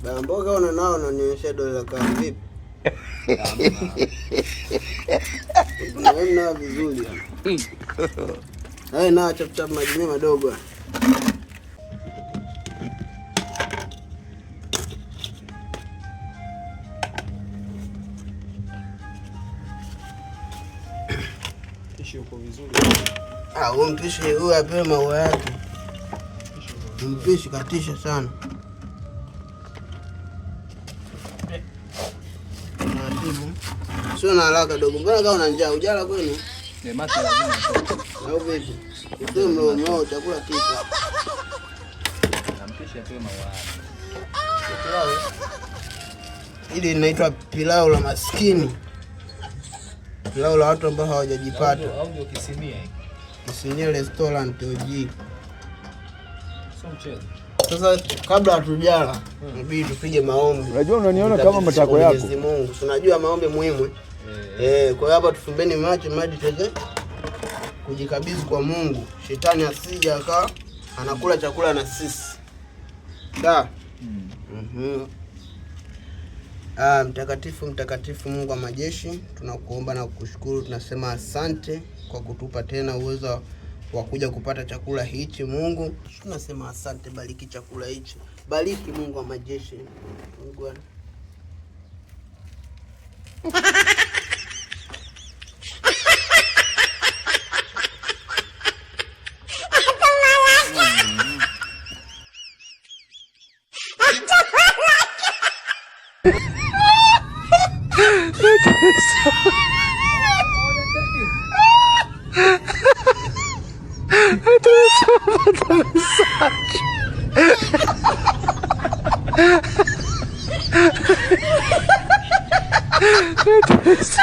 Na mboga unanionyesha dola kama vipi? Unaona vizuri yani. Na chap maji madogo. Mpishi uko vizuri. Mpishi huyu apewe maua yake. Mpishi katisha sana. Sio na haraka dogo. Mbona kama una njaa? Ujala kwenu? Mate lazima atoke. Au vipi? Sio mlo chakula kipo. Na mpishi apewe maua yake. Pilau. Hili linaitwa pilau la maskini. Pilau la watu ambao hawajajipata. Au ndio kisimia hiki. Kisimia restaurant OG. Sio mchezo. Sasa kabla hatujala, inabidi tupige maombi. Unajua unaniona kama matako yako. Mwenyezi Mungu. Tunajua maombi muhimu. Kwa hiyo hapa tufumbeni maji tuweze kujikabidhi kwa Mungu. Shetani asije akawa anakula chakula na sisi. Sawa? Mtakatifu Mungu wa majeshi, tunakuomba na kukushukuru. Tunasema asante kwa kutupa tena uwezo wa kuja kupata chakula hichi Mungu. Tunasema asante, bariki chakula hichi. Bariki Mungu wa majeshi. Mungu It's